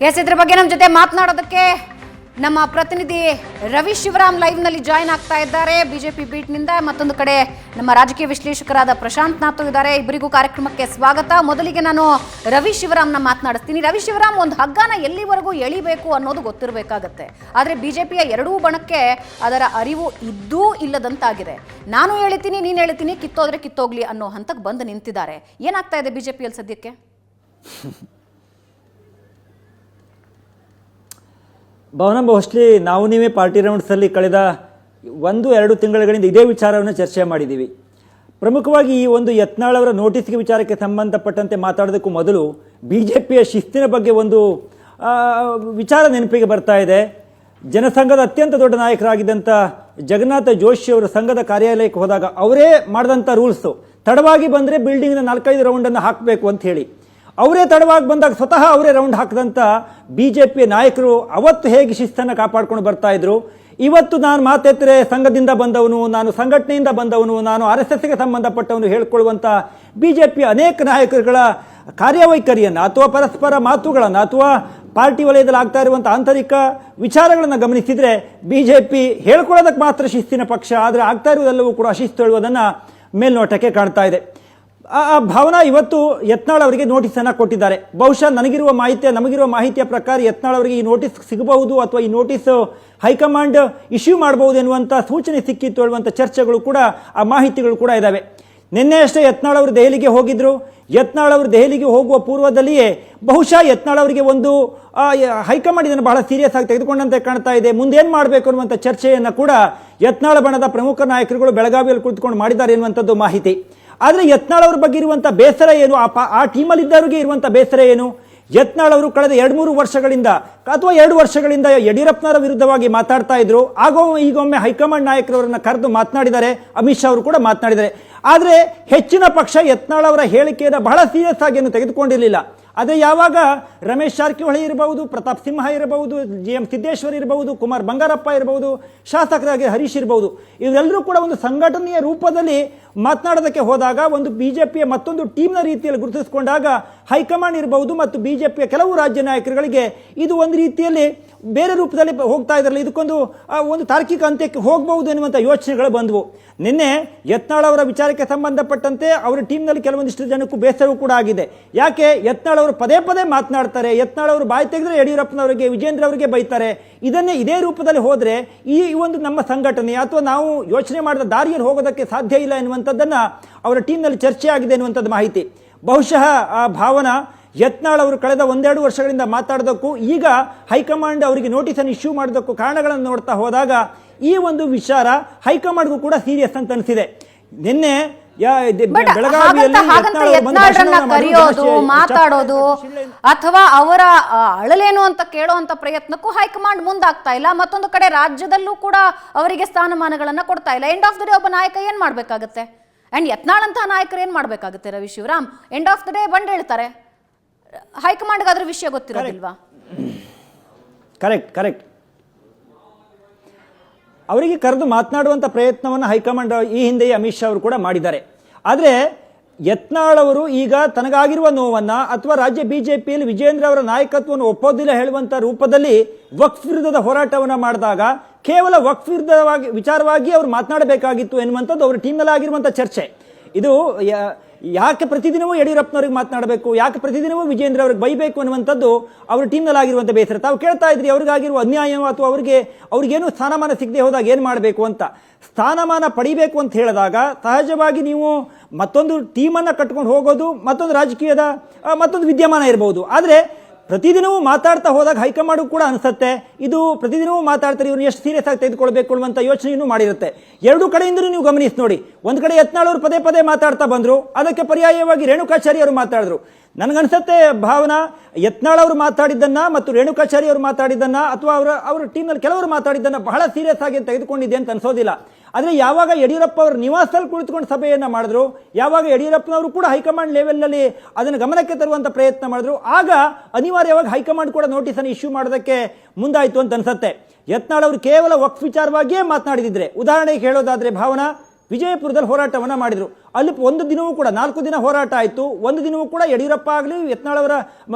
S, ಇದ್ರ ಬಗ್ಗೆ ನಮ್ಮ ಜೊತೆ ಮಾತನಾಡೋದಕ್ಕೆ ನಮ್ಮ ಪ್ರತಿನಿಧಿ ರವಿ ಶಿವರಾಮ್ ಲೈವ್ ನಲ್ಲಿ ಜಾಯಿನ್ ಆಗ್ತಾ ಇದ್ದಾರೆ ಬಿಜೆಪಿ ಬೀಟ್ ನಿಂದ. ಮತ್ತೊಂದು ಕಡೆ ನಮ್ಮ ರಾಜಕೀಯ ವಿಶ್ಲೇಷಕರಾದ ಪ್ರಶಾಂತ್ ನಾಥ್ ಇದ್ದಾರೆ. ಇಬ್ಬರಿಗೂ ಕಾರ್ಯಕ್ರಮಕ್ಕೆ ಸ್ವಾಗತ. ಮೊದಲಿಗೆ ನಾನು ರವಿ ಶಿವರಾಮ್ನ ಮಾತನಾಡಿಸ್ತೀನಿ. ರವಿ ಶಿವರಾಮ್, ಒಂದು ಹಗ್ಗನ ಎಲ್ಲಿವರೆಗೂ ಎಳಿಬೇಕು ಅನ್ನೋದು ಗೊತ್ತಿರಬೇಕಾಗತ್ತೆ. ಆದರೆ ಬಿಜೆಪಿಯ ಎರಡೂ ಬಣಕ್ಕೆ ಅದರ ಅರಿವು ಇದ್ದೂ ಇಲ್ಲದಂತಾಗಿದೆ. ನಾನು ಹೇಳ್ತೀನಿ, ನೀನು ಹೇಳ್ತೀನಿ, ಕಿತ್ತೋದ್ರೆ ಕಿತ್ತೋಗ್ಲಿ ಅನ್ನೋ ಹಂತಕ್ಕೆ ಬಂದು ನಿಂತಿದ್ದಾರೆ. ಏನಾಗ್ತಾ ಇದೆ ಬಿಜೆಪಿಯಲ್ಲಿ ಸದ್ಯಕ್ಕೆ? ಭವನ, ಮೋಸ್ಟ್ಲಿ ನಾವು ನೀವೇ ಪಾರ್ಟಿ ರೌಂಡ್ಸಲ್ಲಿ ಕಳೆದ 1-2 ತಿಂಗಳುಗಳಿಂದ ಇದೇ ವಿಚಾರವನ್ನು ಚರ್ಚೆ ಮಾಡಿದ್ದೀವಿ. ಪ್ರಮುಖವಾಗಿ ಈ ಒಂದು ಯತ್ನಾಳ್ ಅವರ ನೋಟಿಸ್ಗೆ ವಿಚಾರಕ್ಕೆ ಸಂಬಂಧಪಟ್ಟಂತೆ ಮಾತಾಡೋದಕ್ಕೂ ಮೊದಲು ಬಿಜೆಪಿಯ ಶಿಸ್ತಿನ ಬಗ್ಗೆ ಒಂದು ವಿಚಾರ ನೆನಪಿಗೆ ಬರ್ತಾ ಇದೆ. ಜನಸಂಘದ ಅತ್ಯಂತ ದೊಡ್ಡ ನಾಯಕರಾಗಿದ್ದಂಥ ಜಗನ್ನಾಥ ಜೋಶಿ ಅವರು ಸಂಘದ ಕಾರ್ಯಾಲಯಕ್ಕೆ ಹೋದಾಗ ಅವರೇ ಮಾಡಿದಂಥ ರೂಲ್ಸು, ತಡವಾಗಿ ಬಂದರೆ ಬಿಲ್ಡಿಂಗ್ನ 4-5 ರೌಂಡನ್ನು ಹಾಕಬೇಕು ಅಂತ ಹೇಳಿ. ಅವರೇ ತಡವಾಗಿ ಬಂದಾಗ ಸ್ವತಃ ಅವರೇ ರೌಂಡ್ ಹಾಕಿದಂಥ ಬಿಜೆಪಿಯ ನಾಯಕರು ಅವತ್ತು ಹೇಗೆ ಶಿಸ್ತನ್ನು ಕಾಪಾಡ್ಕೊಂಡು ಬರ್ತಾ ಇದ್ರು, ಇವತ್ತು ನಾನು ಮಾತೆತ್ತರೆ ಸಂಘದಿಂದ ಬಂದವನು, ನಾನು ಸಂಘಟನೆಯಿಂದ ಬಂದವನು, ನಾನು RSSಗೆ ಸಂಬಂಧಪಟ್ಟವನು ಹೇಳ್ಕೊಳ್ಳುವಂಥ ಬಿಜೆಪಿಯ ಅನೇಕ ನಾಯಕರುಗಳ ಕಾರ್ಯವೈಖರಿಯನ್ನು ಅಥವಾ ಪರಸ್ಪರ ಮಾತುಗಳನ್ನು ಅಥವಾ ಪಾರ್ಟಿ ವಲಯದಲ್ಲಿ ಆಗ್ತಾ ಇರುವಂಥ ಆಂತರಿಕ ವಿಚಾರಗಳನ್ನು ಗಮನಿಸಿದರೆ ಬಿಜೆಪಿ ಹೇಳ್ಕೊಳ್ಳೋದಕ್ಕೆ ಮಾತ್ರ ಶಿಸ್ತಿನ ಪಕ್ಷ, ಆದರೆ ಆಗ್ತಾ ಇರುವುದೆಲ್ಲವೂ ಕೂಡ ಅಶಿಸ್ತು ಹೇಳುವುದನ್ನು ಮೇಲ್ನೋಟಕ್ಕೆ ಕಾಣ್ತಾ ಇದೆ. ಭಾವನಾ, ಇವತ್ತು ಯತ್ನಾಳ್ ಅವರಿಗೆ ನೋಟಿಸನ್ನು ಕೊಟ್ಟಿದ್ದಾರೆ. ಬಹುಶಃ ನಮಗಿರುವ ಮಾಹಿತಿಯ ಪ್ರಕಾರ ಯತ್ನಾಳ್ ಅವರಿಗೆ ಈ ನೋಟಿಸ್ ಸಿಗಬಹುದು ಅಥವಾ ಈ ನೋಟಿಸ್ ಹೈಕಮಾಂಡ್ ಇಶ್ಯೂ ಮಾಡಬಹುದು ಎನ್ನುವಂಥ ಸೂಚನೆ ಸಿಕ್ಕಿತ್ತು ಹೇಳುವಂಥ ಚರ್ಚೆಗಳು ಕೂಡ, ಆ ಮಾಹಿತಿಗಳು ಕೂಡ ಇದ್ದಾವೆ. ನಿನ್ನೆ ಅಷ್ಟೇ ಯತ್ನಾಳ್ ಅವರು ದೆಹಲಿಗೆ ಹೋಗಿದ್ರು. ಯತ್ನಾಳ್ ಅವರು ದೆಹಲಿಗೆ ಹೋಗುವ ಪೂರ್ವದಲ್ಲಿಯೇ ಬಹುಶಃ ಯತ್ನಾಳ್ ಅವರಿಗೆ ಒಂದು ಹೈಕಮಾಂಡ್ ಇದನ್ನು ಬಹಳ ಸೀರಿಯಸ್ ಆಗಿ ತೆಗೆದುಕೊಂಡಂತೆ ಕಾಣ್ತಾ ಇದೆ. ಮುಂದೇನು ಮಾಡಬೇಕು ಅನ್ನುವಂಥ ಚರ್ಚೆಯನ್ನು ಕೂಡ ಯತ್ನಾಳ್ ಬಣದ ಪ್ರಮುಖ ನಾಯಕರುಗಳು ಬೆಳಗಾವಿಯಲ್ಲಿ ಕುಳಿತುಕೊಂಡು ಮಾಡಿದ್ದಾರೆ ಎನ್ನುವಂಥದ್ದು ಮಾಹಿತಿ. ಆದರೆ ಯತ್ನಾಳ್ ಅವ್ರ ಬಗ್ಗೆ ಇರುವಂಥ ಬೇಸರ ಏನು, ಆ ಟೀಮಲ್ಲಿ ಇದ್ದವರಿಗೆ ಇರುವಂಥ ಬೇಸರ ಏನು? ಯತ್ನಾಳ್ ಅವರು ಕಳೆದ 2-3 ವರ್ಷಗಳಿಂದ ಅಥವಾ 2 ವರ್ಷಗಳಿಂದ ಯಡಿಯೂರಪ್ಪನವರ ವಿರುದ್ಧವಾಗಿ ಮಾತಾಡ್ತಾ ಇದ್ರು. ಈಗೊಮ್ಮೆ ಹೈಕಮಾಂಡ್ ನಾಯಕರವರನ್ನ ಕರೆದು ಮಾತನಾಡಿದ್ದಾರೆ. ಅಮಿತ್ ಶಾ ಅವರು ಕೂಡ ಮಾತನಾಡಿದ್ದಾರೆ. ಆದರೆ ಹೆಚ್ಚಿನ ಪಕ್ಷ ಯತ್ನಾಳ್ ಅವರ ಹೇಳಿಕೆಯನ್ನು ಬಹಳ ಸೀರಿಯಸ್ ಆಗಿ ಏನು ತೆಗೆದುಕೊಂಡಿರಲಿಲ್ಲ. ಅದೇ ಯಾವಾಗ ರಮೇಶ್ ಜಾರಕಿಹೊಳಿ ಇರಬಹುದು, ಪ್ರತಾಪ್ ಸಿಂಹ ಇರಬಹುದು, GM ಸಿದ್ದೇಶ್ವರ್ ಇರಬಹುದು, ಕುಮಾರ್ ಬಂಗಾರಪ್ಪ ಇರಬಹುದು, ಶಾಸಕರಾಗಿ ಹರೀಶ್ ಇರಬಹುದು, ಇವರೆಲ್ಲರೂ ಕೂಡ ಒಂದು ಸಂಘಟನೆಯ ರೂಪದಲ್ಲಿ ಮಾತನಾಡೋದಕ್ಕೆ ಹೋದಾಗ ಒಂದು ಬಿಜೆಪಿಯ ಮತ್ತೊಂದು ಟೀಮ್ನ ರೀತಿಯಲ್ಲಿ ಗುರುತಿಸಿಕೊಂಡಾಗ ಹೈಕಮಾಂಡ್ ಇರಬಹುದು ಮತ್ತು ಬಿಜೆಪಿಯ ಕೆಲವು ರಾಜ್ಯ ನಾಯಕರುಗಳಿಗೆ ಇದು ಒಂದು ರೀತಿಯಲ್ಲಿ ಬೇರೆ ರೂಪದಲ್ಲಿ ಹೋಗ್ತಾ ಇದ್ರಲ್ಲ, ಇದಕ್ಕೊಂದು ತಾರ್ಕಿಕ ಅಂತ್ಯಕ್ಕೆ ಹೋಗಬಹುದು ಎನ್ನುವಂಥ ಯೋಚನೆಗಳು ಬಂದವು. ನಿನ್ನೆ ಯತ್ನಾಳ್ ಅವರ ವಿಚಾರಕ್ಕೆ ಸಂಬಂಧಪಟ್ಟಂತೆ ಅವರ ಟೀಮ್ನಲ್ಲಿ ಕೆಲವೊಂದಿಷ್ಟು ಜನಕ್ಕೂ ಬೇಸರವೂ ಕೂಡ ಆಗಿದೆ. ಯಾಕೆ? ಯತ್ನಾಳ್ ಅವರು ಪದೇ ಪದೇ ಮಾತನಾಡ್ತಾರೆ. ಯತ್ನಾಳ್ ಅವರು ಬಾಯಿ ತೆಗೆದ್ರೆ ಯಡಿಯೂರಪ್ಪನವರಿಗೆ, ವಿಜೇಂದ್ರ ಅವರಿಗೆ ಬೈತಾರೆ. ಇದೇ ರೂಪದಲ್ಲಿ ಹೋದರೆ ಈ ಒಂದು ನಮ್ಮ ಸಂಘಟನೆ ಅಥವಾ ನಾವು ಯೋಚನೆ ಮಾಡಿದ ದಾರಿಯಲ್ಲಿ ಹೋಗೋದಕ್ಕೆ ಸಾಧ್ಯ ಇಲ್ಲ ಎನ್ನುವಂಥದ್ದನ್ನು ಅವರ ಟೀಮ್ನಲ್ಲಿ ಚರ್ಚೆ ಆಗಿದೆ ಎನ್ನುವಂಥದ್ದು ಮಾಹಿತಿ. ಬಹುಶಃ ಆ ಭಾವನಾ, ಯತ್ನಾಳ್ ಅವರು ಕಳೆದ 1-2 ವರ್ಷಗಳಿಂದ ಮಾತಾಡೋದಕ್ಕೂ ಈಗ ಹೈಕಮಾಂಡ್ ಅವರಿಗೆ ನೋಟಿಸನ್ನು ಇಶ್ಯೂ ಮಾಡೋದಕ್ಕೂ ಕಾರಣಗಳನ್ನು ನೋಡ್ತಾ ಹೋದಾಗ ಈ ಒಂದು ವಿಚಾರ ಹೈಕಮಾಂಡ್ಗೂ ಕೂಡ ಸೀರಿಯಸ್ ಅಂತ ಅನಿಸಿದೆ. ನಿನ್ನೆ ಕರೆಯೋದು, ಮಾತಾಡೋದು ಅಥವಾ ಅವರ ಅಳಲೇನು ಅಂತ ಕೇಳುವಂತ ಪ್ರಯತ್ನಕ್ಕೂ ಹೈಕಮಾಂಡ್ ಮುಂದಾಗ್ತಾ ಇಲ್ಲ. ಮತ್ತೊಂದು ಕಡೆ ರಾಜ್ಯದಲ್ಲೂ ಕೂಡ ಅವರಿಗೆ ಸ್ಥಾನಮಾನಗಳನ್ನ ಕೊಡ್ತಾ ಇಲ್ಲ. ಎಂಡ್ ಆಫ್ ದ ಡೇ ಒಬ್ಬ ನಾಯಕ ಏನ್ ಮಾಡ್ಬೇಕಾಗತ್ತೆ? ಅಂಡ್ ಯತ್ನಾಳ್ ಅಂತ ನಾಯಕರು ಏನ್ ಮಾಡ್ಬೇಕಾಗುತ್ತೆ? Ravi Shivaram, end of the day ಬಂದ್ ಹೇಳ್ತಾರೆ, ಹೈಕಮಾಂಡ್ ಅದ್ರ ವಿಷಯ ಗೊತ್ತಿರೋದಿಲ್ವಾ? ಕರೆಕ್ಟ್. ಅವರಿಗೆ ಕರೆದು ಮಾತನಾಡುವಂಥ ಪ್ರಯತ್ನವನ್ನು ಹೈಕಮಾಂಡ್ ಈ ಹಿಂದೆ ಅಮಿತ್ ಶಾ ಅವರು ಕೂಡ ಮಾಡಿದ್ದಾರೆ. ಆದರೆ ಯತ್ನಾಳ್ ಅವರು ಈಗ ತನಗಾಗಿರುವ ನೋವನ್ನು ಅಥವಾ ರಾಜ್ಯ ಬಿಜೆಪಿಯಲ್ಲಿ ವಿಜೇಂದ್ರ ಅವರ ನಾಯಕತ್ವವನ್ನು ಒಪ್ಪೋದಿಲ್ಲ ಹೇಳುವಂಥ ರೂಪದಲ್ಲಿ ವಕ್ಫ್ ವಿರುದ್ಧದ ಹೋರಾಟವನ್ನು ಮಾಡಿದಾಗ ಕೇವಲ ವಕ್ಫ್ ವಿಚಾರವಾಗಿ ಅವರು ಮಾತನಾಡಬೇಕಾಗಿತ್ತು ಎನ್ನುವಂಥದ್ದು ಅವರ ಟೀಮ್ನಲ್ಲಿ ಆಗಿರುವಂಥ ಚರ್ಚೆ. ಇದು ಯಾಕೆ ಪ್ರತಿದಿನವೂ ಯಡಿಯೂರಪ್ಪನವ್ರಿಗೆ ಮಾತನಾಡಬೇಕು, ಯಾಕೆ ಪ್ರತಿದಿನವೂ ವಿಜೇಂದ್ರ ಅವ್ರಿಗೆ ಬೈಬೇಕು ಅನ್ನುವಂಥದ್ದು ಅವ್ರ ಟೀಮ್ನಲ್ಲಿ ಆಗಿರುವಂಥ ಬೇಸರ. ತಾವು ಕೇಳ್ತಾ ಇದ್ರಿ ಅವ್ರಿಗಾಗಿರುವ ಅನ್ಯಾಯ ಅಥವಾ ಅವ್ರಿಗೇನು ಸ್ಥಾನಮಾನ ಸಿಗದೆ ಹೋದಾಗ ಏನು ಮಾಡಬೇಕು ಅಂತ. ಸ್ಥಾನಮಾನ ಪಡಿಬೇಕು ಅಂತ ಹೇಳಿದಾಗ ಸಹಜವಾಗಿ ನೀವು ಮತ್ತೊಂದು ಟೀಮನ್ನು ಕಟ್ಕೊಂಡು ಹೋಗೋದು ಮತ್ತೊಂದು ರಾಜಕೀಯದ ಮತ್ತೊಂದು ವಿದ್ಯಮಾನ ಇರಬಹುದು. ಆದರೆ ಪ್ರತಿದಿನವೂ ಮಾತಾಡ್ತಾ ಹೋದಾಗ ಹೈಕಮಾಂಡ್ ಕೂಡ ಅನಿಸುತ್ತೆ ಇದು ಪ್ರತಿದಿನವೂ ಮಾತಾಡ್ತಾರೆ, ಇವ್ರನ್ನ ಎಷ್ಟು ಸೀರಿಯಸ್ ಆಗಿ ತೆಗೆದುಕೊಳ್ಬೇಕು ಅನ್ನುವಂಥ ಯೋಚನೆಯನ್ನು ಮಾಡಿರುತ್ತೆ. ಎರಡೂ ಕಡೆಯಿಂದಲೂ ನೀವು ಗಮನಿಸಿ ನೋಡಿ. ಒಂದು ಕಡೆ ಯತ್ನಾಳ್ ಅವರು ಪದೇ ಪದೇ ಮಾತಾಡ್ತಾ ಬಂದರು, ಅದಕ್ಕೆ ಪರ್ಯಾಯವಾಗಿ ರೇಣುಕಾಚಾರ್ಯ ಅವರು ಮಾತಾಡಿದ್ರು. ನನಗನ್ಸುತ್ತೆ ಭಾವನಾ, ಯತ್ನಾಳ್ ಅವರು ಮಾತಾಡಿದ್ದನ್ನ ಮತ್ತು ರೇಣುಕಾಚಾರ್ಯ ಅವರು ಮಾತಾಡಿದ್ದನ್ನ ಅಥವಾ ಅವರ ಟೀಮ್ನಲ್ಲಿ ಕೆಲವರು ಮಾತಾಡಿದ್ದನ್ನ ಬಹಳ ಸೀರಿಯಸ್ ಆಗಿ ತೆಗೆದುಕೊಂಡಿದೆ ಅಂತ ಅನ್ಸೋದಿಲ್ಲ. ಆದರೆ ಯಾವಾಗ ಯಡಿಯೂರಪ್ಪ ಅವರು ನಿವಾಸದಲ್ಲಿ ಕುಳಿತುಕೊಂಡು ಸಭೆಯನ್ನು ಮಾಡಿದ್ರು, ಯಾವಾಗ ಯಡಿಯೂರಪ್ಪನವರು ಕೂಡ ಹೈಕಮಾಂಡ್ ಲೆವೆಲ್ನಲ್ಲಿ ಅದನ್ನು ಗಮನಕ್ಕೆ ತರುವಂಥ ಪ್ರಯತ್ನ ಮಾಡಿದ್ರು, ಆಗ ಅನಿವಾರ್ಯವಾಗಿ ಹೈಕಮಾಂಡ್ ಕೂಡ ನೋಟಿಸನ್ನು ಇಶ್ಯೂ ಮಾಡೋದಕ್ಕೆ ಮುಂದಾಯಿತು ಅಂತ ಅನ್ಸುತ್ತೆ. ಯತ್ನಾಳ್ ಅವರು ಕೇವಲ ವಕ್ಫ್ ವಿಚಾರವಾಗಿಯೇ ಮಾತನಾಡಿದಿದ್ರೆ, ಉದಾಹರಣೆಗೆ ಹೇಳೋದಾದ್ರೆ ಭಾವನಾ, ವಿಜಯಪುರದಲ್ಲಿ ಹೋರಾಟವನ್ನು ಮಾಡಿದರು. ಅಲ್ಲಿ ಒಂದು ದಿನವೂ ಕೂಡ 4 ದಿನ ಹೋರಾಟ ಆಯಿತು. ಒಂದು ದಿನವೂ ಕೂಡ ಯಡಿಯೂರಪ್ಪ ಆಗಲಿ ಯತ್ನಾಳ್ ಅವರ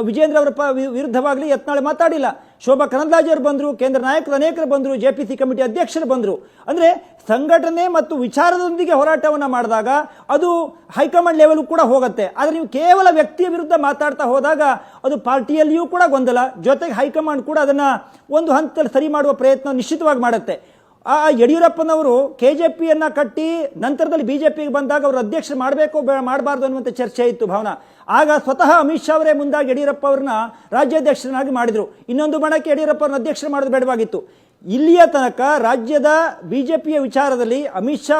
ವಿಜೇಂದ್ರ ಅವರ ವಿರುದ್ಧವಾಗಲಿ ಯತ್ನಾಳ್ ಮಾತಾಡಿಲ್ಲ. ಶೋಭಾ ಕರಂದ್ಲಾಜೆ ಅವರು ಬಂದರು, ಕೇಂದ್ರ ನಾಯಕರು ಅನೇಕರು ಬಂದರು, JPC ಕಮಿಟಿ ಅಧ್ಯಕ್ಷರು ಬಂದರು. ಅಂದರೆ ಸಂಘಟನೆ ಮತ್ತು ವಿಚಾರದೊಂದಿಗೆ ಹೋರಾಟವನ್ನು ಮಾಡಿದಾಗ ಅದು ಹೈಕಮಾಂಡ್ ಲೆವೆಲ್ ಕೂಡ ಹೋಗುತ್ತೆ. ಆದರೆ ನೀವು ಕೇವಲ ವ್ಯಕ್ತಿಯ ವಿರುದ್ಧ ಮಾತಾಡ್ತಾ ಹೋದಾಗ ಅದು ಪಾರ್ಟಿಯಲ್ಲಿಯೂ ಕೂಡ ಗೊಂದಲ, ಜೊತೆಗೆ ಹೈಕಮಾಂಡ್ ಕೂಡ ಅದನ್ನು ಒಂದು ಹಂತದಲ್ಲಿ ಸರಿ ಮಾಡುವ ಪ್ರಯತ್ನ ನಿಶ್ಚಿತವಾಗಿ ಮಾಡುತ್ತೆ. ಆ ಯಡಿಯೂರಪ್ಪನವರು KJPಯನ್ನು ಕಟ್ಟಿ ನಂತರದಲ್ಲಿ BJPಗೆ ಬಂದಾಗ ಅವರು ಅಧ್ಯಕ್ಷರು ಮಾಡಬೇಕು ಮಾಡಬಾರ್ದು ಅನ್ನುವಂಥ ಚರ್ಚೆ ಇತ್ತು ಭಾವನಾ. ಆಗ ಸ್ವತಃ ಅಮಿತ್ ಶಾ ಅವರೇ ಮುಂದಾಗಿ ಯಡಿಯೂರಪ್ಪ ಅವ್ರನ್ನ ರಾಜ್ಯಾಧ್ಯಕ್ಷರನ್ನಾಗಿ ಮಾಡಿದರು. ಇನ್ನೊಂದು ಬಣಕ್ಕೆ ಯಡಿಯೂರಪ್ಪ ಅವ್ರನ್ನ ಅಧ್ಯಕ್ಷರು ಮಾಡೋದು ಬೇಡವಾಗಿತ್ತು. ಇಲ್ಲಿಯ ತನಕ ರಾಜ್ಯದ BJPಯ ವಿಚಾರದಲ್ಲಿ ಅಮಿತ್ ಶಾ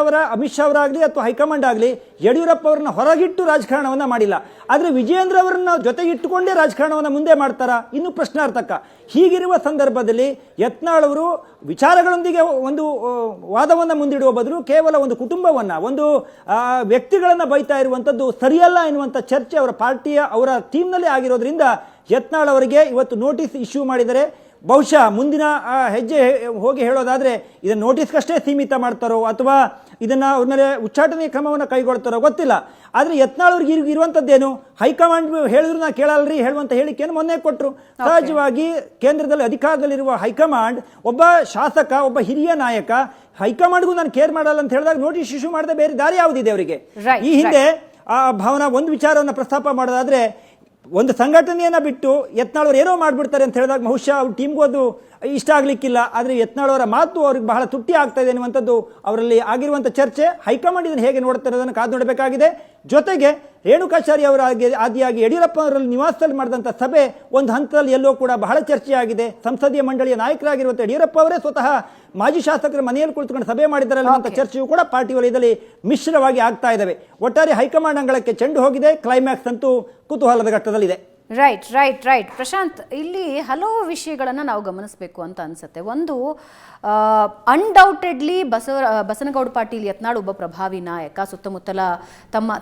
ಅವರಾಗಲಿ ಅಥವಾ ಹೈಕಮಾಂಡ್ ಆಗಲಿ ಯಡಿಯೂರಪ್ಪ ಅವರನ್ನ ಹೊರಗಿಟ್ಟು ರಾಜಕಾರಣವನ್ನು ಮಾಡಿಲ್ಲ. ಆದರೆ ವಿಜೇಂದ್ರ ಅವರನ್ನ ಜೊತೆಗಿಟ್ಟುಕೊಂಡೇ ರಾಜಕಾರಣವನ್ನು ಮುಂದೆ ಮಾಡ್ತಾರಾ, ಇನ್ನೂ ಪ್ರಶ್ನಾರ್ಥಕ. ಹೀಗಿರುವ ಸಂದರ್ಭದಲ್ಲಿ ಯತ್ನಾಳ್ ಅವರು ವಿಚಾರಗಳೊಂದಿಗೆ ಒಂದು ವಾದವನ್ನು ಮುಂದಿಡುವ ಬದಲು ಕೇವಲ ಒಂದು ಕುಟುಂಬವನ್ನು, ಒಂದು ವ್ಯಕ್ತಿಗಳನ್ನು ಬೈತಾ ಇರುವಂಥದ್ದು ಸರಿಯಲ್ಲ ಎನ್ನುವಂಥ ಚರ್ಚೆ ಅವರ ಪಾರ್ಟಿಯ ಅವರ ಟೀಮ್ನಲ್ಲೇ ಆಗಿರೋದ್ರಿಂದ ಯತ್ನಾಳ್ ಅವರಿಗೆ ಇವತ್ತು ನೋಟಿಸ್ ಇಶ್ಯೂ ಮಾಡಿದರೆ. ಬಹುಶಃ ಮುಂದಿನ ಹೆಜ್ಜೆ ಹೋಗಿ ಹೇಳೋದಾದರೆ ಇದನ್ನು ನೋಟಿಸ್ಗಷ್ಟೇ ಸೀಮಿತ ಮಾಡ್ತಾರೋ ಅಥವಾ ಇದನ್ನು ಅವ್ರ ಮೇಲೆ ಉಚ್ಚಾಟನೆ ಕ್ರಮವನ್ನು ಕೈಗೊಳ್ತಾರೋ ಗೊತ್ತಿಲ್ಲ. ಆದರೆ ಯತ್ನಾಳ್ ಅವ್ರಿಗೆ ಇರುವಂಥದ್ದೇನು, ಹೈಕಮಾಂಡ್ ಹೇಳಿದ್ರು ನಾ ಕೇಳಲ್ರಿ ಹೇಳುವಂಥ ಹೇಳಿಕೆಯನ್ನು ಮೊನ್ನೆ ಕೊಟ್ಟರು. ಸಹಜವಾಗಿ ಕೇಂದ್ರದಲ್ಲಿ ಅಧಿಕಾರದಲ್ಲಿರುವ ಹೈಕಮಾಂಡ್ ಒಬ್ಬ ಶಾಸಕ, ಒಬ್ಬ ಹಿರಿಯ ನಾಯಕ, ಹೈಕಮಾಂಡ್ಗೂ ನಾನು ಕೇರ್ ಮಾಡಲ್ಲ ಅಂತ ಹೇಳಿದಾಗ ನೋಟಿಸ್ ಇಶ್ಯೂ ಮಾಡದೆ ಬೇರೆ ದಾರಿ ಯಾವುದಿದೆ ಅವರಿಗೆ? ಈ ಹಿಂದೆ ಭಾವನಾ ಒಂದು ವಿಚಾರವನ್ನು ಪ್ರಸ್ತಾಪ ಮಾಡೋದಾದರೆ, ಒಂದು ಸಂಘಟನೆಯನ್ನು ಬಿಟ್ಟು ಯತ್ನಾಳ್ ಅವರು ಏನೋ ಮಾಡಿಬಿಡ್ತಾರೆ ಅಂತ ಹೇಳಿದಾಗ ಬಹುಶಃ ಅವ್ರ ಟೀಮ್ಗೂ ಅದು ಇಷ್ಟ ಆಗಲಿಕ್ಕಿಲ್ಲ. ಆದರೆ ಯತ್ನಾಳ್ ಅವರ ಮಾತು ಅವ್ರಿಗೆ ಬಹಳ ತುಟ್ಟಿ ಆಗ್ತಾ ಇದೆ ಅನ್ನುವಂಥದ್ದು ಅವರಲ್ಲಿ ಆಗಿರುವಂಥ ಚರ್ಚೆ. ಹೈಕಮಾಂಡ್ ಇದನ್ನು ಹೇಗೆ ನೋಡ್ತಾರೆ ಅದನ್ನು ಕಾದು ನೋಡಬೇಕಾಗಿದೆ. ಜೊತೆಗೆ ರೇಣುಕಾಚಾರ್ಯ ಅವರ ಆದಿಯಾಗಿ ಯಡಿಯೂರಪ್ಪ ಅವರಲ್ಲಿ ನಿವಾಸದಲ್ಲಿ ಮಾಡಿದಂಥ ಸಭೆ ಒಂದು ಹಂತದಲ್ಲಿ ಎಲ್ಲೋ ಕೂಡ ಬಹಳ ಚರ್ಚೆಯಾಗಿದೆ. ಸಂಸದೀಯ ಮಂಡಳಿಯ ನಾಯಕರಾಗಿರುವಂಥ ಯಡಿಯೂರಪ್ಪ ಅವರೇ ಸ್ವತಃ ಮಾಜಿ ಶಾಸಕರ ಮನೆಯಲ್ಲಿ ಕುಳಿತುಕೊಂಡು ಸಭೆ ಮಾಡಿದ್ದಾರೆ ಅನ್ನುವಂಥ ಚರ್ಚೆಯು ಕೂಡ ಪಾರ್ಟಿ ವಲಯದಲ್ಲಿ ಮಿಶ್ರವಾಗಿ ಆಗ್ತಾ ಇದ್ದಾವೆ. ಒಟ್ಟಾರೆ ಹೈಕಮಾಂಡ್ ಅಂಗಳಕ್ಕೆ ಚೆಂಡು ಹೋಗಿದೆ. ಕ್ಲೈಮ್ಯಾಕ್ಸ್ ಅಂತೂ ಕುತೂಹಲದ ಘಟ್ಟದಲ್ಲಿದೆ. ರೈಟ್ ಪ್ರಶಾಂತ್, ಇಲ್ಲಿ ಹಲವು ವಿಷಯಗಳನ್ನು ನಾವು ಗಮನಿಸಬೇಕು ಅಂತ ಅನ್ಸುತ್ತೆ. ಒಂದು, ಅನ್ಡೌಟೆಡ್ಲಿ ಬಸನಗೌಡ ಪಾಟೀಲ್ ಯತ್ನಾಳ್ ಒಬ್ಬ ಪ್ರಭಾವಿ ನಾಯಕ. ಸುತ್ತಮುತ್ತಲ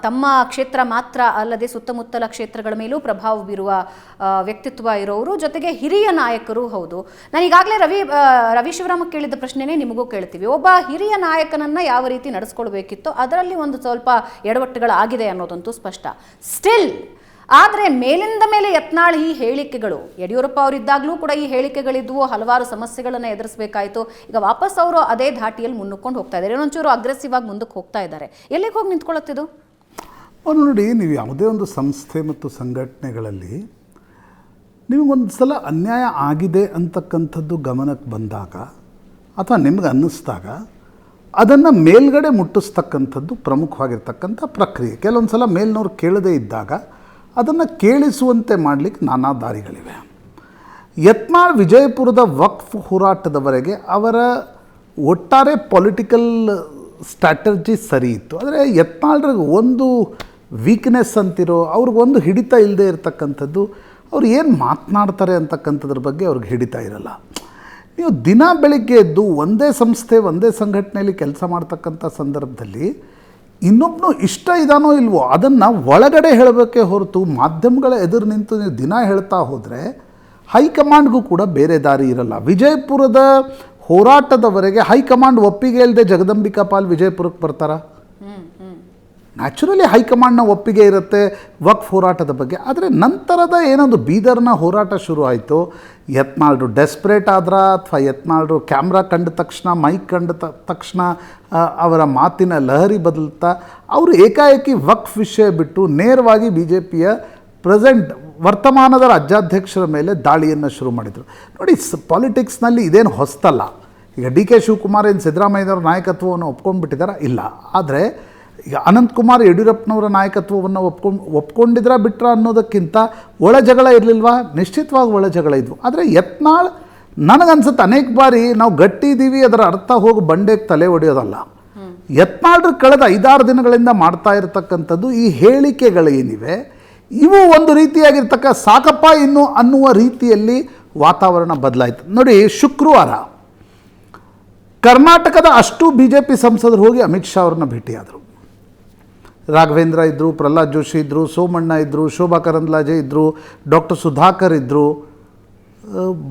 ತಮ್ಮ ಕ್ಷೇತ್ರ ಮಾತ್ರ ಅಲ್ಲದೆ ಸುತ್ತಮುತ್ತಲ ಕ್ಷೇತ್ರಗಳ ಮೇಲೂ ಪ್ರಭಾವ ಬೀರುವ ವ್ಯಕ್ತಿತ್ವ ಇರೋರು, ಜೊತೆಗೆ ಹಿರಿಯ ನಾಯಕರು ಹೌದು. ನಾನು ಈಗಾಗಲೇ ರವಿ ಶಿವರಾಮ್ ಕೇಳಿದ ಪ್ರಶ್ನೆನೇ ನಿಮಗೂ ಕೇಳ್ತೀವಿ. ಒಬ್ಬ ಹಿರಿಯ ನಾಯಕನನ್ನ ಯಾವ ರೀತಿ ನಡೆಸ್ಕೊಳ್ಬೇಕಿತ್ತೋ ಅದರಲ್ಲಿ ಒಂದು ಸ್ವಲ್ಪ ಎಡವಟ್ಟುಗಳಾಗಿದೆ ಅನ್ನೋದಂತೂ ಸ್ಪಷ್ಟ. ಸ್ಟಿಲ್ ಆದರೆ ಮೇಲಿಂದ ಮೇಲೆ ಯತ್ನಾಳ್ ಈ ಹೇಳಿಕೆಗಳು, ಯಡಿಯೂರಪ್ಪ ಅವರಿದ್ದಾಗಲೂ ಕೂಡ ಈ ಹೇಳಿಕೆಗಳಿದ್ವು, ಹಲವಾರು ಸಮಸ್ಯೆಗಳನ್ನು ಎದುರಿಸಬೇಕಾಯಿತು. ಈಗ ವಾಪಸ್ ಅವರು ಅದೇ ಧಾಟಿಯಲ್ಲಿ ಮುನ್ನುಕೊಂಡು ಹೋಗ್ತಾ ಇದ್ದಾರೆ, ಇನ್ನೊಂಚೂರು ಅಗ್ರೆಸಿವ್ ಆಗಿ ಮುಂದಕ್ಕೆ ಹೋಗ್ತಾ ಇದ್ದಾರೆ. ಎಲ್ಲಿಗೆ ಹೋಗಿ ನಿಂತ್ಕೊಳ್ಳುತ್ತಿದ್ದು? ನೋಡಿ, ನೀವು ಯಾವುದೇ ಒಂದು ಸಂಸ್ಥೆ ಮತ್ತು ಸಂಘಟನೆಗಳಲ್ಲಿ ನಿಮಗೊಂದು ಸಲ ಅನ್ಯಾಯ ಆಗಿದೆ ಅಂತಕ್ಕಂಥದ್ದು ಗಮನಕ್ಕೆ ಬಂದಾಗ ಅಥವಾ ನಿಮ್ಗೆ ಅನ್ನಿಸ್ದಾಗ ಅದನ್ನು ಮೇಲ್ಗಡೆ ಮುಟ್ಟಿಸ್ತಕ್ಕಂಥದ್ದು ಪ್ರಮುಖವಾಗಿರ್ತಕ್ಕಂಥ ಪ್ರಕ್ರಿಯೆ. ಕೆಲವೊಂದು ಸಲ ಮೇಲ್ನವ್ರು ಕೇಳದೇ ಇದ್ದಾಗ ಅದನ್ನು ಕೇಳಿಸುವಂತೆ ಮಾಡಲಿಕ್ಕೆ ನಾನಾ ದಾರಿಗಳಿವೆ. ಯತ್ನಾಳ್ ವಿಜಯಪುರದ ವಕ್ಫ್ ಹೋರಾಟದವರೆಗೆ ಅವರ ಒಟ್ಟಾರೆ ಪೊಲಿಟಿಕಲ್ ಸ್ಟ್ರಾಟಜಿ ಸರಿ ಇತ್ತು. ಆದರೆ ಯತ್ನಾಳ್ರಿಗೆ ಒಂದು ವೀಕ್ನೆಸ್ ಅಂತಿರೋ, ಅವ್ರಿಗೊಂದು ಹಿಡಿತ ಇಲ್ಲದೆ ಇರತಕ್ಕಂಥದ್ದು, ಅವ್ರು ಏನು ಮಾತನಾಡ್ತಾರೆ ಅಂತಕ್ಕಂಥದ್ರ ಬಗ್ಗೆ ಅವ್ರಿಗೆ ಹಿಡಿತ ಇರಲ್ಲ. ನೀವು ದಿನ ಬೆಳಿಗ್ಗೆ ಎದ್ದು ಒಂದೇ ಸಂಸ್ಥೆ ಒಂದೇ ಸಂಘಟನೆಯಲ್ಲಿ ಕೆಲಸ ಮಾಡ್ತಕ್ಕಂಥ ಸಂದರ್ಭದಲ್ಲಿ ಇನ್ನೊಬ್ಬನು ಇಷ್ಟ ಇದಾನೋ ಇಲ್ವೋ ಅದನ್ನು ಒಳಗಡೆ ಹೇಳಬೇಕೇ ಹೊರತು ಮಾಧ್ಯಮಗಳ ಎದುರು ನಿಂತು ನೀವು ದಿನ ಹೇಳ್ತಾ ಹೋದರೆ ಹೈಕಮಾಂಡ್ಗೂ ಕೂಡ ಬೇರೆ ದಾರಿ ಇರಲ್ಲ. ವಿಜಯಪುರದ ಹೋರಾಟದವರೆಗೆ ಹೈಕಮಾಂಡ್ ಒಪ್ಪಿಗೆ ಇಲ್ಲದೆ ಜಗದಂಬಿಕಾ ಪಾಲ್ ವಿಜಯಪುರಕ್ಕೆ ಬರ್ತಾರಾ? ನ್ಯಾಚುರಲಿ ಹೈಕಮಾಂಡ್ನ ಒಪ್ಪಿಗೆ ಇರುತ್ತೆ ವಕ್ಫ್ ಹೋರಾಟದ ಬಗ್ಗೆ. ಆದರೆ ನಂತರದ ಏನೊಂದು ಬೀದರ್ನ ಹೋರಾಟ ಶುರು ಆಯಿತು, ಯತ್ನಾಳ್ರು ಡೆಸ್ಪ್ರೇಟ್ ಆದ್ರ ಅಥವಾ ಯತ್ನಾಳ್ರು ಕ್ಯಾಮ್ರಾ ಕಂಡ ತಕ್ಷಣ, ಮೈಕ್ ಕಂಡ ತಕ್ಷಣ ಅವರ ಮಾತಿನ ಲಹರಿ ಬದಲ್ತಾ ಅವರು ಏಕಾಏಕಿ ವಕ್ಫ್ ವಿಷಯ ಬಿಟ್ಟು ನೇರವಾಗಿ BJPಯ ವರ್ತಮಾನದ ರಾಜ್ಯಾಧ್ಯಕ್ಷರ ಮೇಲೆ ದಾಳಿಯನ್ನು ಶುರು ಮಾಡಿದರು. ನೋಡಿ, ಪಾಲಿಟಿಕ್ಸ್ನಲ್ಲಿ ಇದೇನು ಹೊಸ್ತಲ್ಲ. ಈಗ DK ಶಿವಕುಮಾರ್ ಏನು ಸಿದ್ದರಾಮಯ್ಯನವರ ನಾಯಕತ್ವವನ್ನು ಒಪ್ಕೊಂಡ್ಬಿಟ್ಟಿದ್ದಾರೆ? ಇಲ್ಲ. ಆದರೆ ಈಗ ಅನಂತಕುಮಾರ್ ಯಡಿಯೂರಪ್ಪನವರ ನಾಯಕತ್ವವನ್ನು ಒಪ್ಕೊಂಡಿದ್ರ ಬಿಟ್ರ ಅನ್ನೋದಕ್ಕಿಂತ ಒಳ ಜಗಳ ಇರಲಿಲ್ವಾ? ನಿಶ್ಚಿತವಾಗಿ ಒಳ ಜಗಳ ಇದ್ವು. ಆದರೆ ಯತ್ನಾಳ್ ನನಗನ್ಸುತ್ತೆ ಅನೇಕ ಬಾರಿ ನಾವು ಗಟ್ಟಿ ಇದ್ದೀವಿ ಅದರ ಅರ್ಥ ಹೋಗಿ ಬಂಡೆಗೆ ತಲೆ ಹೊಡೆಯೋದಲ್ಲ. ಯತ್ನಾಳ್ರು ಕಳೆದ 5-6 ದಿನಗಳಿಂದ ಮಾಡ್ತಾ ಇರತಕ್ಕಂಥದ್ದು ಈ ಹೇಳಿಕೆಗಳೇನಿವೆ ಇವು ಒಂದು ರೀತಿಯಾಗಿರ್ತಕ್ಕ ಸಾಕಪ್ಪ ಇನ್ನು ಅನ್ನುವ ರೀತಿಯಲ್ಲಿ ವಾತಾವರಣ ಬದಲಾಯಿತು. ನೋಡಿ, ಶುಕ್ರವಾರ ಕರ್ನಾಟಕದ ಅಷ್ಟು BJP ಸಂಸದರು ಹೋಗಿ ಅಮಿತ್ ಶಾ ಅವ್ರನ್ನ ಭೇಟಿಯಾದರು. ರಾಘವೇಂದ್ರ ಇದ್ದರು, ಪ್ರಹ್ಲಾದ್ ಜೋಶಿ ಇದ್ದರು, ಸೋಮಣ್ಣ ಇದ್ದರು, ಶೋಭಾ ಕರಂದ್ಲಾಜೆ ಇದ್ದರು, ಡಾಕ್ಟರ್ ಸುಧಾಕರ್ ಇದ್ದರು.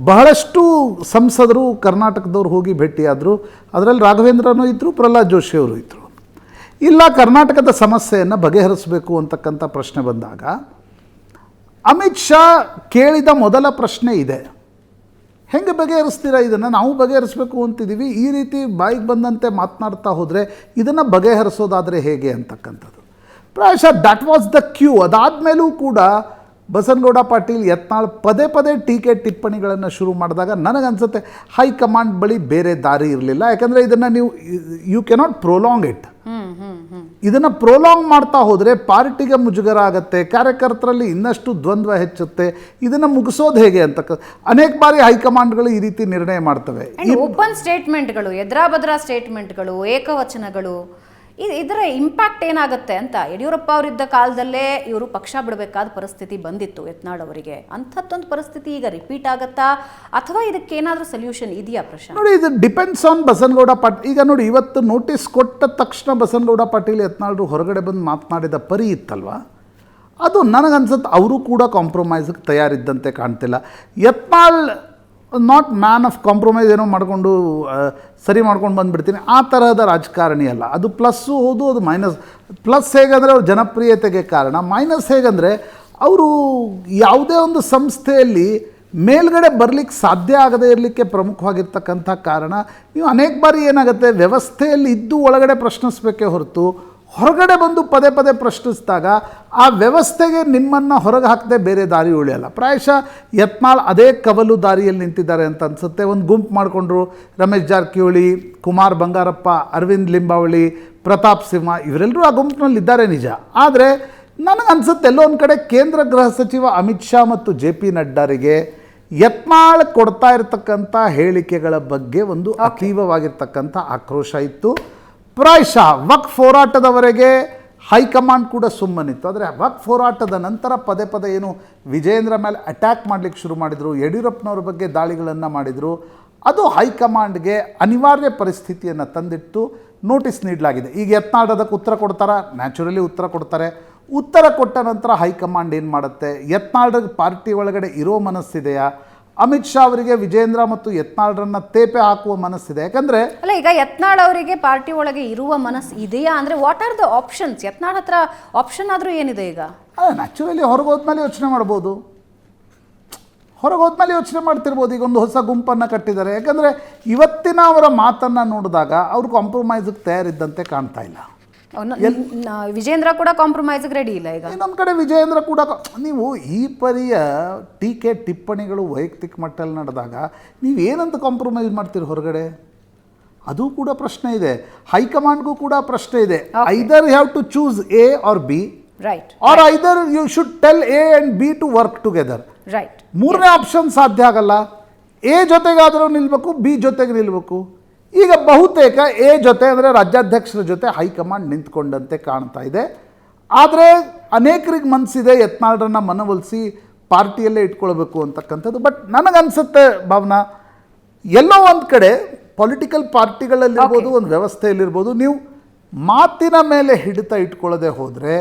ಬಹಳಷ್ಟು ಸಂಸದರು ಕರ್ನಾಟಕದವ್ರು ಹೋಗಿ ಭೇಟಿಯಾದರು. ಅದರಲ್ಲಿ ರಾಘವೇಂದ್ರನೂ ಇದ್ದರು, ಪ್ರಹ್ಲಾದ್ ಜೋಶಿ ಅವರು ಇದ್ದರು. ಇಲ್ಲ ಕರ್ನಾಟಕದ ಸಮಸ್ಯೆಯನ್ನು ಬಗೆಹರಿಸಬೇಕು ಅಂತಕ್ಕಂಥ ಪ್ರಶ್ನೆ ಬಂದಾಗ ಅಮಿತ್ ಶಾ ಕೇಳಿದ ಮೊದಲ ಪ್ರಶ್ನೆ ಇದೆ, ಹೆಂಗೆ ಬಗೆಹರಿಸ್ತೀರಾ ಇದನ್ನು? ನಾವು ಬಗೆಹರಿಸಬೇಕು ಅಂತಿದ್ದೀವಿ, ಈ ರೀತಿ ಬಾಯಿಗೆ ಬಂದಂತೆ ಮಾತನಾಡ್ತಾ ಹೋದರೆ ಇದನ್ನು ಬಗೆಹರಿಸೋದಾದರೆ ಹೇಗೆ ಅಂತಕ್ಕಂಥದ್ದು. ಪ್ರಾಯಶಃ ದಟ್ ವಾಸ್ ದ ಕ್ಯೂ. ಅದಾದಮೇಲೂ ಕೂಡ ಬಸನಗೌಡ ಪಾಟೀಲ್ ಯತ್ನಾಳ್ ಪದೇ ಪದೇ ಟೀಕೆ ಟಿಪ್ಪಣಿಗಳನ್ನು ಶುರು ಮಾಡಿದಾಗ ನನಗನ್ಸುತ್ತೆ ಹೈಕಮಾಂಡ್ ಬಳಿ ಬೇರೆ ದಾರಿ ಇರಲಿಲ್ಲ. ಯಾಕಂದರೆ ಇದನ್ನು ನೀವು ಯು ಕೆನಾಟ್ ಪ್ರೊಲಾಂಗ್ ಇಟ್. ಇದನ್ನು ಪ್ರೊಲಾಂಗ್ ಮಾಡ್ತಾ ಹೋದರೆ ಪಾರ್ಟಿಗೆ ಮುಜುಗರ ಆಗುತ್ತೆ, ಕಾರ್ಯಕರ್ತರಲ್ಲಿ ಇನ್ನಷ್ಟು ದ್ವಂದ್ವ ಹೆಚ್ಚುತ್ತೆ. ಇದನ್ನು ಮುಗಿಸೋದು ಹೇಗೆ ಅಂತ ಅನೇಕ ಬಾರಿ ಹೈಕಮಾಂಡ್ಗಳು ಈ ರೀತಿ ನಿರ್ಣಯ ಮಾಡ್ತವೆ. ಓಪನ್ ಸ್ಟೇಟ್ಮೆಂಟ್ಗಳು, ಎದ್ರಾಬದ್ರಾ ಸ್ಟೇಟ್ಮೆಂಟ್ಗಳು, ಏಕವಚನಗಳು, ಇದರ ಇಂಪ್ಯಾಕ್ಟ್ ಏನಾಗುತ್ತೆ ಅಂತ ಯಡಿಯೂರಪ್ಪ ಅವರಿದ್ದ ಕಾಲದಲ್ಲೇ ಇವರು ಪಕ್ಷ ಬಿಡಬೇಕಾದ ಪರಿಸ್ಥಿತಿ ಬಂದಿತ್ತು ಯತ್ನಾಳ್ ಅವರಿಗೆ. ಅಂಥದ್ದೊಂದು ಪರಿಸ್ಥಿತಿ ಈಗ ರಿಪೀಟ್ ಆಗುತ್ತಾ ಅಥವಾ ಇದಕ್ಕೇನಾದರೂ ಸೊಲ್ಯೂಷನ್ ಇದೆಯಾ ಪ್ರಶಾಂತ್? ನೋಡಿ, ಇದು ಡಿಪೆಂಡ್ಸ್ ಆನ್ ಬಸನಗೌಡ ಪಾಟೀಲ್. ಈಗ ನೋಡಿ, ಇವತ್ತು ನೋಟಿಸ್ ಕೊಟ್ಟ ತಕ್ಷಣ ಬಸನಗೌಡ ಪಾಟೀಲ್ ಯತ್ನಾಳ್ರು ಹೊರಗಡೆ ಬಂದು ಮಾತನಾಡಿದ ಪರಿ ಇತ್ತಲ್ವ, ಅದು ನನಗನ್ಸುತ್ತೆ ಅವರು ಕೂಡ ಕಾಂಪ್ರಮೈಸ್ಗೆ ತಯಾರಿದ್ದಂತೆ ಕಾಣ್ತಿಲ್ಲ. Yatnal not man of compromise, ಏನೋ ಮಾಡಿಕೊಂಡು ಸರಿ ಮಾಡ್ಕೊಂಡು ಬಂದುಬಿಡ್ತೀನಿ ಆ ತರಹದ ರಾಜಕಾರಣಿ ಅಲ್ಲ. ಅದು ಪ್ಲಸ್ಸು ಹೌದು, ಅದು ಮೈನಸ್. ಪ್ಲಸ್ ಹೇಗಂದರೆ ಅವ್ರ ಜನಪ್ರಿಯತೆಗೆ ಕಾರಣ, ಮೈನಸ್ ಹೇಗಂದರೆ ಅವರು ಯಾವುದೇ ಒಂದು ಸಂಸ್ಥೆಯಲ್ಲಿ ಮೇಲ್ಗಡೆ ಬರಲಿಕ್ಕೆ ಸಾಧ್ಯ ಆಗದೇ ಇರಲಿಕ್ಕೆ ಪ್ರಮುಖವಾಗಿರ್ತಕ್ಕಂಥ ಕಾರಣ. ನೀವು ಅನೇಕ ಬಾರಿ ಏನಾಗುತ್ತೆ, ವ್ಯವಸ್ಥೆಯಲ್ಲಿ ಇದ್ದು ಒಳಗಡೆ ಪ್ರಶ್ನಿಸಬೇಕೇ ಹೊರತು ಹೊರಗಡೆ ಬಂದು ಪದೇ ಪದೇ ಪ್ರಶ್ನಿಸಿದಾಗ ಆ ವ್ಯವಸ್ಥೆಗೆ ನಿಮ್ಮನ್ನು ಹೊರಗೆ ಹಾಕದೆ ಬೇರೆ ದಾರಿ ಉಳಿಯಲ್ಲ. ಪ್ರಾಯಶಃ ಯತ್ನಾಳ್ ಅದೇ ಕವಲು ದಾರಿಯಲ್ಲಿ ನಿಂತಿದ್ದಾರೆ ಅಂತ ಅನಿಸುತ್ತೆ. ಒಂದು ಗುಂಪು ಮಾಡಿಕೊಂಡ್ರು, ರಮೇಶ್ ಜಾರಕಿಹೊಳಿ, ಕುಮಾರ್ ಬಂಗಾರಪ್ಪ, ಅರವಿಂದ್ ಲಿಂಬಾವಳಿ, ಪ್ರತಾಪ್ ಸಿಂಹ, ಇವರೆಲ್ಲರೂ ಆ ಗುಂಪಿನಲ್ಲಿ ಇದ್ದಾರೆ ನಿಜ. ಆದರೆ ನನಗನ್ಸುತ್ತೆ ಎಲ್ಲೋ ಒಂದು ಕಡೆ ಕೇಂದ್ರ ಗೃಹ ಸಚಿವ ಅಮಿತ್ ಶಾ ಮತ್ತು JP ನಡ್ಡಾರಿಗೆ ಯತ್ನಾಳ್ ಕೊಡ್ತಾ ಇರತಕ್ಕಂಥ ಹೇಳಿಕೆಗಳ ಬಗ್ಗೆ ಒಂದು ಅತೀವವಾಗಿರ್ತಕ್ಕಂಥ ಆಕ್ರೋಶ ಇತ್ತು. ಪ್ರಾಯಶಃ ವಕ್ಫ್ ಹೋರಾಟದವರೆಗೆ ಹೈಕಮಾಂಡ್ ಕೂಡ ಸುಮ್ಮನಿತ್ತು. ಆದರೆ ವಕ್ಫ್ ಹೋರಾಟದ ನಂತರ ಪದೇ ಪದೇ ಏನು ವಿಜಯೇಂದ್ರ ಮೇಲೆ ಅಟ್ಯಾಕ್ ಮಾಡಲಿಕ್ಕೆ ಶುರು ಮಾಡಿದರು, ಯಡಿಯೂರಪ್ಪನವ್ರ ಬಗ್ಗೆ ದಾಳಿಗಳನ್ನು ಮಾಡಿದರು, ಅದು ಹೈಕಮಾಂಡ್ಗೆ ಅನಿವಾರ್ಯ ಪರಿಸ್ಥಿತಿಯನ್ನು ತಂದಿಟ್ಟು ನೋಟಿಸ್ ನೀಡಲಾಗಿದೆ. ಈಗ ಯತ್ನಾಳ್ ಅದಕ್ಕೆ ಉತ್ತರ ಕೊಡ್ತಾರಾ? ನ್ಯಾಚುರಲಿ ಉತ್ತರ ಕೊಡ್ತಾರೆ. ಉತ್ತರ ಕೊಟ್ಟ ನಂತರ ಹೈಕಮಾಂಡ್ ಏನು ಮಾಡುತ್ತೆ? ಯತ್ನಾಳ್ರಿಗೆ ಪಾರ್ಟಿ ಒಳಗಡೆ ಇರೋ ಮನಸ್ಸಿದೆಯಾ? ಅಮಿತ್ ಶಾ ಅವರಿಗೆ ವಿಜೇಂದ್ರ ಮತ್ತು ಯತ್ನಾಳ್ರನ್ನ ತೇಪೆ ಹಾಕುವ ಮನಸ್ಸಿದೆ. ಯಾಕಂದ್ರೆ ಅಲ್ಲ, ಈಗ ಯತ್ನಾಳ್ ಅವರಿಗೆ ಪಾರ್ಟಿ ಒಳಗೆ ಇರುವ ಮನಸ್ಸು ಇದೆಯಾ ಅಂದ್ರೆ what are the options? Yatnal ಹತ್ರ ಆಪ್ಷನ್ ಆದ್ರೂ ಏನಿದೆ ಈಗ? ನ್ಯಾಚುರಲಿ ಹೊರಗೋದ್ಮೇಲೆ ಯೋಚನೆ ಮಾಡ್ಬೋದು, ಹೊರಗೋದ್ಮೇಲೆ ಯೋಚನೆ ಮಾಡ್ತಿರ್ಬೋದು. ಈಗ ಒಂದು ಹೊಸ ಗುಂಪನ್ನು ಕಟ್ಟಿದ್ದಾರೆ. ಯಾಕಂದರೆ ಇವತ್ತಿನ ಅವರ ಮಾತನ್ನು ನೋಡಿದಾಗ ಅವರು ಕಾಂಪ್ರಮೈಸ್ಗೆ ತಯಾರಿದ್ದಂತೆ ಕಾಣ್ತಾ ಇಲ್ಲ. ವಿಜೇಂದ್ರ ಕೂಡ ಕಾಂಪ್ರಮೈಸ್ಗೆ ರೆಡಿ ಇಲ್ಲ. ಈಗ ಇನ್ನೊಂದು ಕಡೆ ವಿಜಯೇಂದ್ರ ಕೂಡ ನೀವು ಈ ಪರಿಯ ಟೀಕೆ ಟಿಪ್ಪಣಿಗಳು ವೈಯಕ್ತಿಕ ಮಟ್ಟದಲ್ಲಿ ನಡೆದಾಗ ನೀವು ಏನಂತ ಕಾಂಪ್ರಮೈಸ್ ಮಾಡ್ತೀರಿ ಹೊರಗಡೆ? ಅದು ಕೂಡ ಪ್ರಶ್ನೆ ಇದೆ. ಹೈಕಮಾಂಡ್ಗೂ ಕೂಡ ಪ್ರಶ್ನೆ ಇದೆ. Either you have to choose A or B, right, or either you should tell A and B to work together. Right. ಮೂರನೇ ಆಪ್ಷನ್ ಸಾಧ್ಯ ಆಗಲ್ಲ. A ಜೊತೆಗಾದರೂ ನಿಲ್ಬೇಕು, B ಜೊತೆಗೆ ನಿಲ್ಬೇಕು. ಈಗ ಬಹುತೇಕ A ಜೊತೆ ಅಂದರೆ ರಾಜ್ಯಾಧ್ಯಕ್ಷರ ಜೊತೆ ಹೈಕಮಾಂಡ್ ನಿಂತ್ಕೊಂಡಂತೆ ಕಾಣ್ತಾ ಇದೆ. ಆದರೆ ಅನೇಕರಿಗೆ ಮನಸ್ಸಿದೆ ಯತ್ನಾಳ್ರನ್ನ ಮನವೊಲಿಸಿ ಪಾರ್ಟಿಯಲ್ಲೇ ಇಟ್ಕೊಳ್ಬೇಕು ಅಂತಕ್ಕಂಥದ್ದು. ಬಟ್ ನನಗನ್ಸುತ್ತೆ ಭಾವನಾ, ಎಲ್ಲೋ ಒಂದು ಕಡೆ ಪೊಲಿಟಿಕಲ್ ಪಾರ್ಟಿಗಳಲ್ಲಿರ್ಬೋದು, ಒಂದು ವ್ಯವಸ್ಥೆಯಲ್ಲಿರ್ಬೋದು, ನೀವು ಮಾತಿನ ಮೇಲೆ ಹಿಡಿತ ಇಟ್ಕೊಳ್ಳದೆ ಹೋದರೆ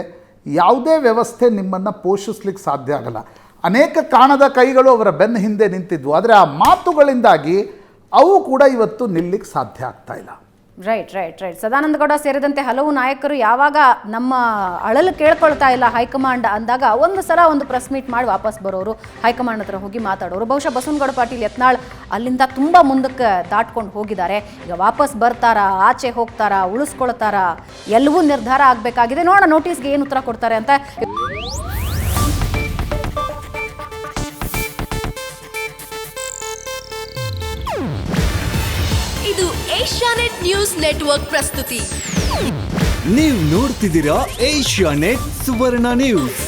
ಯಾವುದೇ ವ್ಯವಸ್ಥೆ ನಿಮ್ಮನ್ನು ಪೋಷಿಸ್ಲಿಕ್ಕೆ ಸಾಧ್ಯ ಆಗಲ್ಲ. ಅನೇಕ ಕಾಣದ ಕೈಗಳು ಅವರ ಬೆನ್ನ ಹಿಂದೆ ನಿಂತಿದ್ವು, ಆದರೆ ಆ ಮಾತುಗಳಿಂದಾಗಿ ಅವು ಕೂಡ ಇವತ್ತು ನಿಲ್ಲಿಕ್ಕೆ ಸಾಧ್ಯ ಆಗ್ತಾ ಇಲ್ಲ. Right, right, right. Sadananda Gowda ಸೇರಿದಂತೆ ಹಲವು ನಾಯಕರು ಯಾವಾಗ ನಮ್ಮ ಅಳಲು ಕೇಳ್ಕೊಳ್ತಾ ಇಲ್ಲ ಹೈಕಮಾಂಡ್ ಅಂದಾಗ ಒಂದು ಸಲ ಒಂದು ಪ್ರೆಸ್ ಮೀಟ್ ಮಾಡಿ ವಾಪಸ್ ಬರೋರು, ಹೈಕಮಾಂಡ್ ಹತ್ರ ಹೋಗಿ ಮಾತಾಡೋರು. ಬಹುಶಃ ಬಸವನಗೌಡ ಪಾಟೀಲ್ ಯತ್ನಾಳ್ ಅಲ್ಲಿಂದ ತುಂಬ ಮುಂದಕ್ಕೆ ದಾಟ್ಕೊಂಡು ಹೋಗಿದ್ದಾರೆ. ಈಗ ವಾಪಸ್ ಬರ್ತಾರಾ, ಆಚೆ ಹೋಗ್ತಾರಾ, ಉಳಿಸ್ಕೊಳ್ತಾರಾ, ಎಲ್ಲವೂ ನಿರ್ಧಾರ ಆಗಬೇಕಾಗಿದೆ. ನೋಡೋಣ ನೋಟಿಸ್ಗೆ ಏನು ಉತ್ತರ ಕೊಡ್ತಾರೆ ಅಂತ. ಇದು ಏಷ್ಯಾನೆಟ್ ನ್ಯೂಸ್ ನೆಟ್ವರ್ಕ್ ಪ್ರಸ್ತುತಿ. ನೀವು ನೋಡ್ತಿದ್ದೀರಾ ಏಷ್ಯಾನೆಟ್ ಸುವರ್ಣ ನ್ಯೂಸ್.